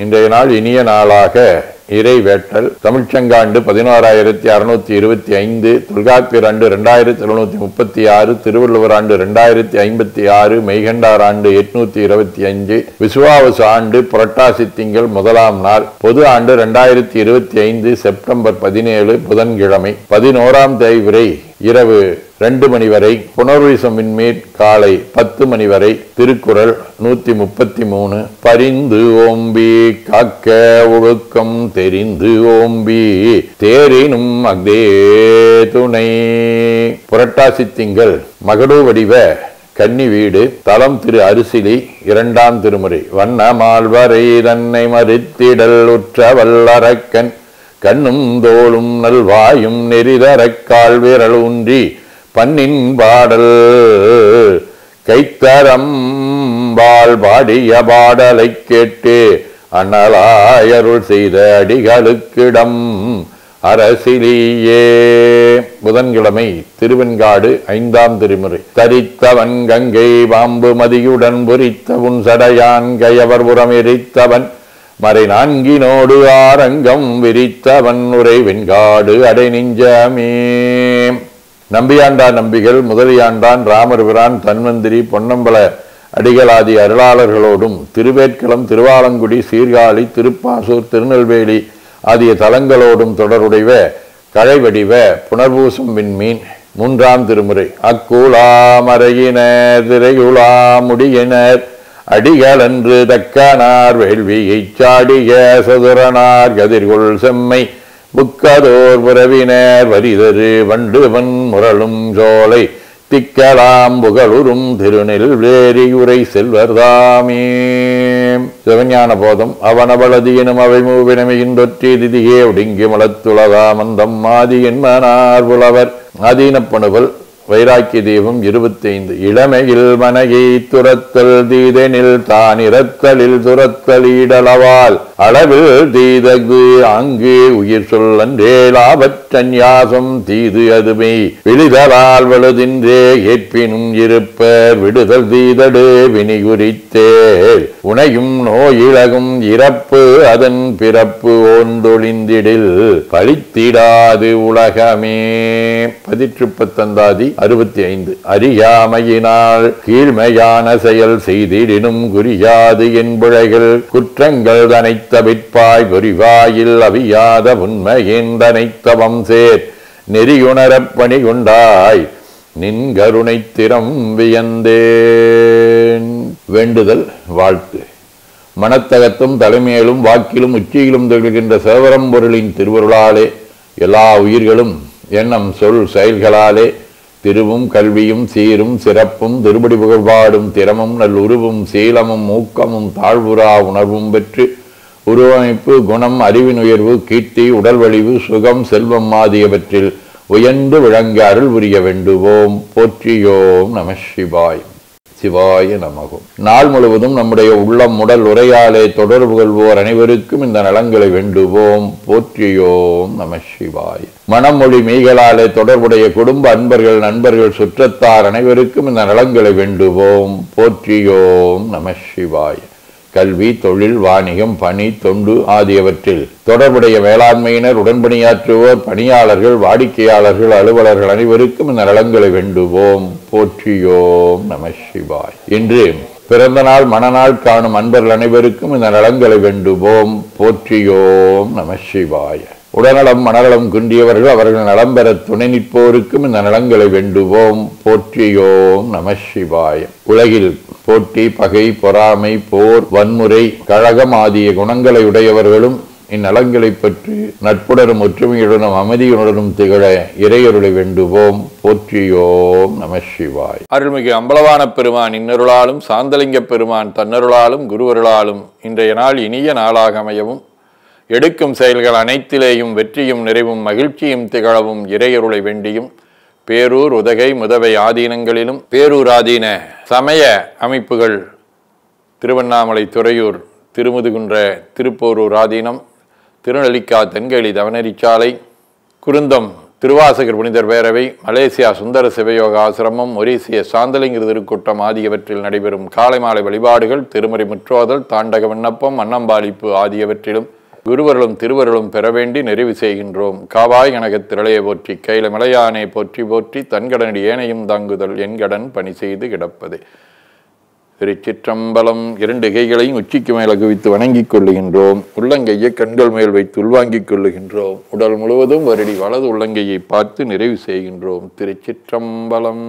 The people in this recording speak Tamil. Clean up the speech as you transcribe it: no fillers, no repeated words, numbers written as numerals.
இன்றைய நாள் இனிய நாளாக இறைவேட்டல் தமிழ்ச்சங்காண்டு 11625 தொல்காப்பியர் ஆண்டு 2736 திருவள்ளுவர் ஆண்டு 2056 மெய்கண்டார் ஆண்டு 825 விசுவாவசு ஆண்டு புரட்டாசி திங்கள் முதலாம் நாள் பொது ஆண்டு 2025 செப்டம்பர் 17 புதன்கிழமை 11ஆம் தேய்விரை இரவு 2 மணி வரை புனர்விசம் விண்மீர் காலை 10 மணி வரை திருக்குறள் 133 பரிந்து ஓம்பி காக்க ஒழுக்கம் தெரிந்து ஓம்பி தேரினும் அக்தே துணை. புரட்டாசி திங்கள் மகடு வடிவ கன்னி வீடு தலம் திரு அரிசிலி 2ஆம் திருமுறை வண்ணமால்வரை தன்னை மறுத்திடல் உற்ற வல்லரக்கன் கண்ணும் தோளும் நல்வாயும் நெறிதரக்கால் விரல் ஊன்றி பன்னின் பாடல் கைத்தரம்பால் பாடிய பாடலை கேட்டு அண்ணலாயருள் செய்த அடிகளுக்கிடம் அரசிலியே. புதன்கிழமை திருவெண்காடு 5ஆம் திருமுறை தரித்தவன் கங்கை பாம்பு மதியுடன் பொறித்தவுன் சடையான் கயவர் புறம் எரித்தவன் மறை நான்கினோடு ஆரங்கம் விரித்தவன் உரை வெண்காடு அடை நெஞ்சமே. நம்பியாண்டான் நம்பிகள் முதலியாண்டான் ராமர்பிரான் தன்வந்திரி பொன்னம்பல அடிகளாதி அருளாளர்களோடும் திருவேற்களம் திருவாலங்குடி சீர்காழி திருப்பாசூர் திருநெல்வேலி ஆகிய தலங்களோடும் தொடர்புடைய கழைவடிவ புனர்பூசம் விண்மீன் 3ஆம் திருமுறை அக்கூலாமறையினர் திரையுலா முடியினர் அடிகளன்று தக்கனார் வேள்வியை சாடிய சதுரனார் கதிர்கொள் செம்மை புக்கதோர் புறவினர் வரிதரு வண்டுவன் முரளும் சோலை திக்கலாம் புகழுறும் திருநெல்வேலியுரை செல்வர்தாமே. சிவஞான போதம் அவனவளது எனும் அவை மூவினமையின்றொற்றி திதியே ஒடுங்கி மலத்துளதா மந்தம் ஆதி என்மனார் புலவர் ஆதீனப்பணுவல் வைராக்கிய தீபம் 25 இளமையில் மனையை துரத்தல் தீதெனில் தான் இரத்தலில் துரத்தல் ஈடளவால் அளவில் தீதகு ஆங்கு உயிர் சொல்லன்றே லாபற்றன்யாசம் தீது அதுமை விழிதலால் வலுதின்றே ஏற்பினும் இருப்பர் விடுதல் தீதடு வினி குறித்தேல் உனையும் நோயிலகும் இறப்பு அதன் பிறப்பு ஓந்தொழிந்திடில் பழித்திடாது உலகமே. 18 65 அறியாமையினால் கீழ்மையான செயல் செய்திடினும் குறியாது என்புழைகள் குற்றங்கள் தனைத்த விற்பாய் பொறிவாயில் அவியாத உண்மையேந்தனைத்தவம் சேர் நெறியுணரப் பணி கொண்டாய் நின் கருணை திறம் வியந்தேன். வேண்டுதல் வாழ்த்து மனத்தகத்தும் தலைமையிலும் வாக்கிலும் உச்சியிலும் திகழ்கின்ற சேவரம்பொருளின் திருவருளாலே எல்லா உயிர்களும் எண்ணம் சொல் செயல்களாலே திருவும் கல்வியும் சீரும் சிறப்பும் திருப்படி புகழ்பாடும் திறமும் நல் உருவும் சீலமும் ஊக்கமும் தாழ்வுறா உணர்வும் பெற்று உருவமைப்பு குணம் அறிவின் உயர்வு கீர்த்தி உடல் வலிவு சுகம் செல்வம் ஆகியவற்றில் உயர்ந்து விளங்க அருள் புரிய வேண்டுவோம். போற்றியோம் நம சிவாய். சிவாய நமகம். நாள் முழுவதும் நம்முடைய உள்ளம் உடல் உரையாலே தொடர்பு கொள்வோர் அனைவருக்கும் இந்த நலங்களை வேண்டுவோம். போற்றியோம் நம சிவாய். மனம் மொழி மெய்களாலே தொடர்புடைய குடும்ப அன்பர்கள் நண்பர்கள் சுற்றத்தார் அனைவருக்கும் இந்த நலங்களை வேண்டுவோம். போற்றியோம் நம சிவாய். கல்வி தொழில் வாணிகம் பணி தொண்டு ஆகியவற்றில் தொடர்புடைய வேளாண்மையினர் உடன்பணியாற்றுவோர் பணியாளர்கள் வாடிக்கையாளர்கள் அலுவலர்கள் அனைவருக்கும் இந்த நலங்களை வேண்டுவோம். போற்றியோம் நம சிவாய். இன்று பிறந்த நாள் மணநாள் காணும் அன்பர்கள் அனைவருக்கும் இந்த நலங்களை வேண்டுவோம். போற்றியோம் நம சிவாய. உடல்நலம் மனநலம் குன்றியவர்கள் அவர்கள் நலம் பெற துணை நிற்போருக்கும் இந்த நலங்களை வேண்டுவோம். போற்றியோம் நம சிவாய. உலகில் போட்டி பகை பொறாமை போர் வன்முறை கழகம் ஆகிய குணங்களை உடையவர்களும் இந்நலங்களை பற்றி நட்புடனும் ஒற்றுமையுடனும் அமைதியுடனும் திகழ இறையருளை வேண்டுவோம். போற்றியோம் நம சிவாய். அருள்மிகு அம்பலவான பெருமான் இன்னருளாலும் சாந்தலிங்க பெருமான் தன்னருளாலும் குருவருளாலும் இன்றைய நாள் இனிய நாளாக அமையவும் எடுக்கும் செயல்கள் அனைத்திலேயும் வெற்றியும் நிறைவும் மகிழ்ச்சியும் திகழவும் இறையருளை வேண்டியும் பேரூர் உதகை முதவை ஆதீனங்களிலும் பேரூர் ஆதீன சமய அமைப்புகள் திருவண்ணாமலை துறையூர் திருமுதுகுன்ற திருப்போரூர் ஆதீனம் திருநெல்லிக்கா தென்கேலி தவனரிச்சாலை குருந்தம் திருவாசகர் புனிதர் பேரவை, மலேசியா சுந்தர சிவயோக ஆசிரமம், மொரீசிய சாந்தலிங்கர் திருக்கூட்டம் ஆகியவற்றில் நடைபெறும் காலை மாலை வழிபாடுகள், திருமறை முற்றோதல், தாண்டக விண்ணப்பம், அன்னம்பாளிப்பு ஆகியவற்றிலும் குருவர்களும் திருவருளும் பெற வேண்டி நிறைவு செய்கின்றோம். காவாய் கனகத் திரளையை போற்றி, கையில மலையானே போற்றி போற்றி, தன்கடனடி ஏனையும் தாங்குதல் என்கடன் பணி செய்து கிடப்பதே. திருச்சிற்றம்பலம். 2 கைகளையும் உச்சிக்கு மேல் குவித்து வணங்கிக் கொள்ளுகின்றோம். உள்ளங்கையை கண்கள் மேல் வைத்து உள்வாங்கிக் கொள்ளுகின்றோம். உடல் முழுவதும் வருடி வலது உள்ளங்கையை பார்த்து நிறைவு செய்கின்றோம். திருச்சிற்றம்பலம்.